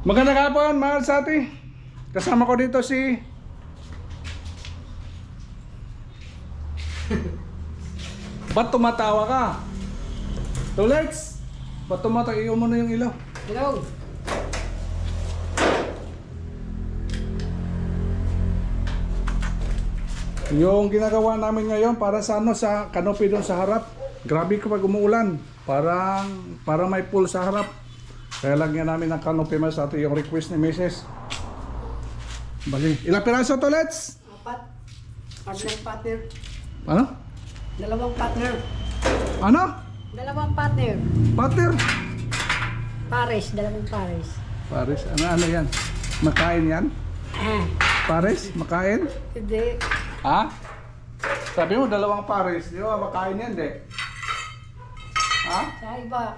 Magandang hapon mga kalsati. Kasama ko dito si Ba't tumatawa ka? Tulets! Ba't tumatawa? Iyo mo na yung ilaw. Hello. Yung ginagawa namin ngayon para sa ano, sa canopy doon sa harap. Grabe kapag umuulan. Parang may pool sa harap. Kaya lagyan namin ng canopy mas ato yung request ni Mrs. Bali. Ilang piraso to, Let's? Apat. Partner. Ano? Dalawang partner. Ano? Dalawang partner. Partner? Pares. Dalawang pares. Pares. Ano yan? Makain yan? Pares? Makain? Hindi. Ha? Sabi mo dalawang pares. Di ba makain yan, de? Ha? Sa iba,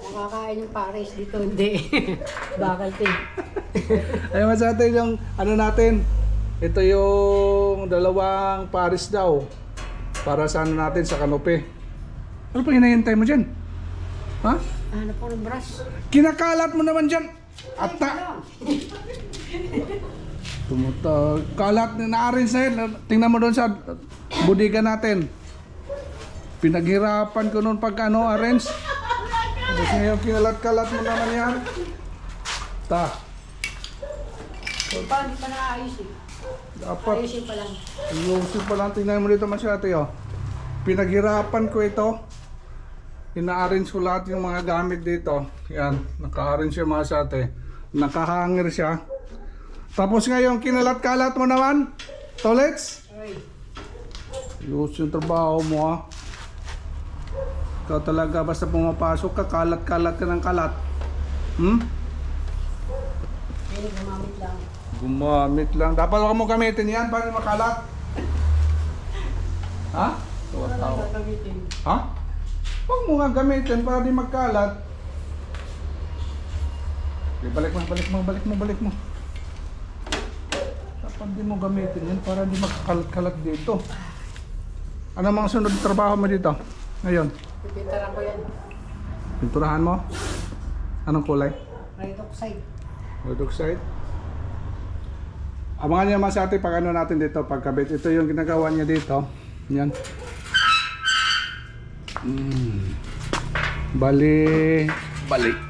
makakain yung pares. Dito hindi. Bakal din. Ayun sa atin yung ano natin. Ito yung dalawang pares daw. Para sa ano natin sa kanope. Ano pa hinahintay mo dyan? Ha? Ano po ng brush? Kinakalat mo naman dyan. Ata. Tumuta. Kalat na na-arrange na yun. Tingnan mo doon sa budiga natin. Pinaghirapan ko noon pag ano, arrange. Tapos ngayon kinalat-kalat mo naman yan. Ta. Paano pa naayos eh? Dapat. Ayusin pa lang. Ayusin pa lang. Tingnan mo dito masyate, oh. Pinaghirapan ko ito. Ina-arrange ko lahat yung mga gamit dito. Yan. Naka-arrange yung mga sate. Nakahanger siya. Tapos ngayon, kinalat-kalat mo naman. Tolets? Ay. Ayos yung trabaho mo, ha. Ikaw talaga, basta pumapasok ka, kalat-kalat ka ng kalat. Ay, gumamit lang. Gumamit lang. Dapat wag mo gamitin yan para makalat. Ha? Wala lang gagamitin. Ha? Huwag mo nga gamitin para di magkalat. Okay, balik mo. Dapat di mo gamitin yan para di magkakalat-kalat dito. Ano mga sunod na trabaho mo dito? Ngayon, Pipintaran ko yan. pinturahan mo? Anong kulay? Right side. Red oxide. Abangan niya mas ate pag ano natin dito, pagkabit. Ito yung ginagawa niya dito. Yan. Balik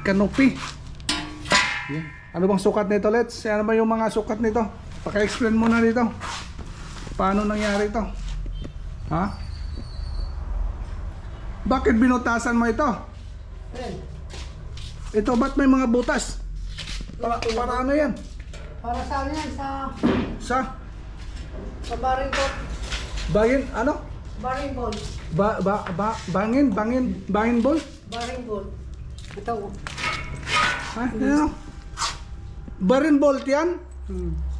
canopy. Yan. Ano bang sukat nito, Let's? Ano ba yung mga sukat nito? Paka-explain mo na dito. Paano nangyari ito? Ha? Bakit binutasan mo ito? Ayan. Ito, ba't may mga butas? Para ano yan? Para sa ano yan? Sa Sa baring ball. bangin, ano? Baring ball. Bangin ball? Baring ball. Ito. Ha? Ano? Barin bolt yan?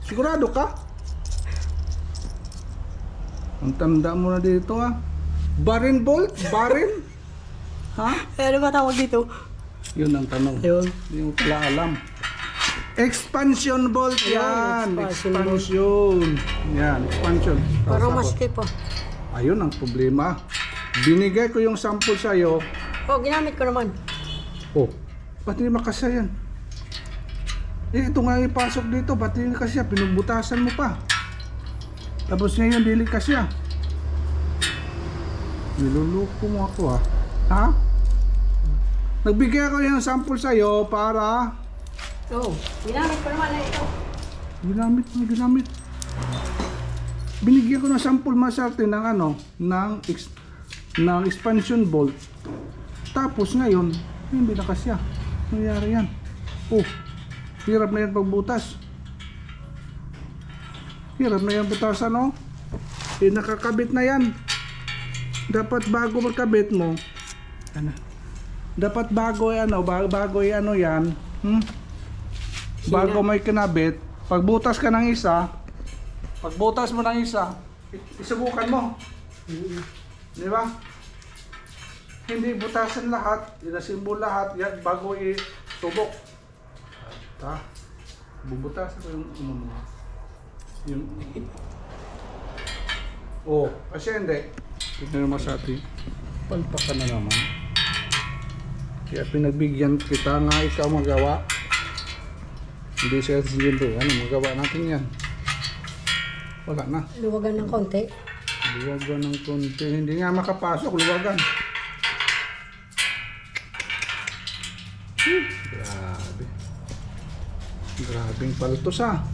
Sigurado ka? Ang tanda mo na dito, ha? Barin bolt? Barin? Ha? Ano ba tawag dito? Yun ang tanong. Ayun. Hindi mo pala alam. Expansion bolt yan. Ayun, expansion Expansion. Yan, expansion. Parang Tapos, maski pa. ayun ang problema. Binigay ko yung sample sa'yo. Oh, ginamit ko naman. Oh, ba't hindi makasya yan? Ito nga ipasok dito, ba't hindi kasya? Pinugbutasan mo pa. Tapos ngayon, dili kasya. Niluluko mo ako, ha? Ha? Nagbigay ako yung sample sa'yo para... Oh, ginamit ko naman na ito. Ginamit. Binigyan ko ng sample masarte ng ano, ng expansion bolt. Tapos ngayon, hindi na kasya. Nangyari yan. Oh, hirap na yan pagbutas. Hirap na yan butasan, oh. Nakakabit na yan. Dapat bago magkabit mo, ano? Dapat bago yan, yan. Bago may kinabit, pagbutas ka ng isa, pagbutas mo ng isa, isubukan mo. Di ba? Hindi butasan lahat, inasimbo lahat, yan, bago itubok. Ta, bubutasan ko yung yung oh, kasi hindi. Tignan naman sa atin. Palpakan na naman. Kaya pinagbigyan kita nga ikaw magawa. Hindi siya si Jimbo. Ano, magawa natin yan. Wala na. Luwagan ng konti. Luwagan ng konti. Hindi nga makapasok, luwagan. Grabe. Grabing paltos ah.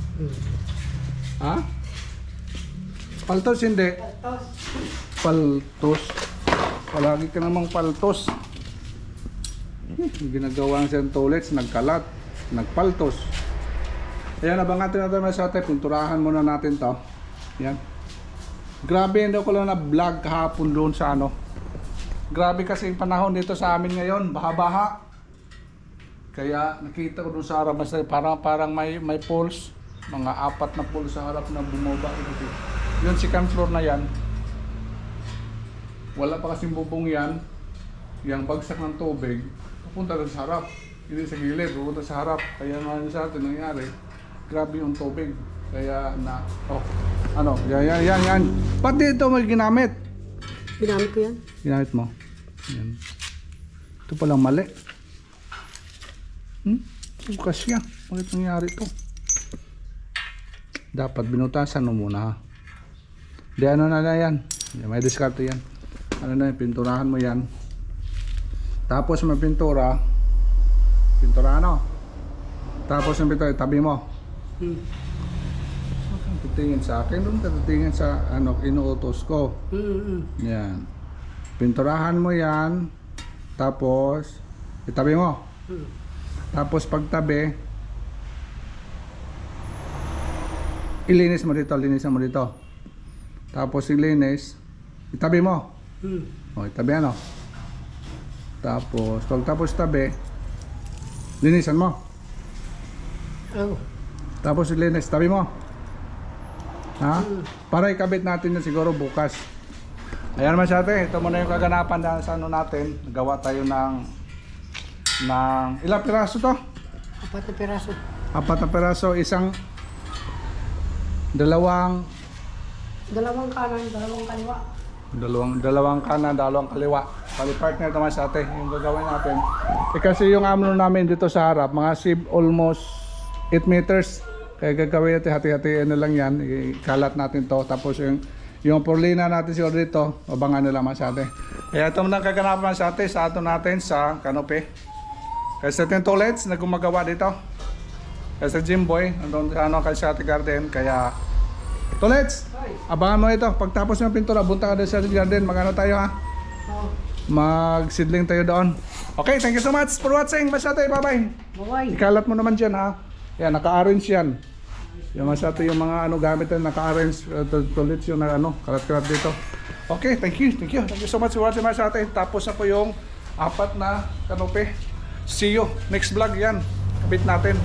Ha? Paltos hindi. Paltos. Palagi ka namang paltos. Ginagawa siyang toilets, nagkalat, nagpaltos. Ayan, abangatin natin mga sa atin. Pinturahan muna natin to. Yan. Grabe, hindi ko lang na-vlog kahapon doon sa ano. Grabe kasi yung panahon dito sa amin ngayon, baha-baha. Kaya nakita ko doon sa harap, parang may poles. Mga 4 na poles sa harap na bumaba. Yun, second floor na yan. Wala pa kasing bubong yan. Yang bagsak ng tubig, pupunta doon sa harap. Hindi sa gilid, pupunta sa harap. Kaya nga sa atin nangyari, grabe yung tubig. Kaya na, yan. Pati ito may ginamit. Ginamit ko yan. Ginamit mo. Yan. Ito palang mali. Bukas yan. Bakit nangyari ito? Dapat binutasan mo muna ha. Di ano na yan. May diskarte yan. Ano na yan, pinturahan mo yan. Tapos may pintura. Pintura ano? Tapos yung pintura, tabi mo. Titingin sa akin, doon titingin sa ano, inuutos ko. Yan. Pinturahan mo yan. Tapos, itabi mo. Tapos pagtabi, ilinis mo dito, linisan mo dito. Tapos ilinis, itabi mo. O, itabi ano. Tapos, pagtapos tabi, linisan mo. Oh. Tapos ilinis, tabi mo. Ha? Para ikabit natin na siguro bukas. Ayan naman siya ate, ito muna yung kaganapan na sa ano natin. Nagawa tayo ng ilang piraso to? 4 na piraso. 4 na piraso, dalawang kanan, dalawang kaliwa. dalawang kanan, dalawang kaliwa. Bali partner naman sa ate, yung gagawin natin. Kasi yung amno namin dito sa harap, mga sib almost 8 meters. Kaya gagawin natin, hati-hatiin na lang yan. Ikalat natin to. Tapos yung porlina natin siguro dito, abangan nila mga sa ate. Kaya ito muna kaganapan sa ate, sa ato natin sa kanope. Kaya sa ating toilets na gumagawa dito. Kaya sa Jimboy, nandun kay sa ate garden. Kaya toilets, abangan mo ito. Pagtapos ng pintura, bunta ka doon sa garden. Magano tayo ha? Magsidling tayo doon. Okay, thank you so much for watching. Masyate, bye-bye. Bye-bye. Ikalat mo naman dyan ha. Yan, naka-arrange yan. Yung masyate yung mga ano gamit na naka-arrange. Toilets yung kalat-kalat dito. Okay, thank you. Thank you so much for watching masyate. Tapos na po yung 4 na kanope. See you next vlog yan. Kabit natin.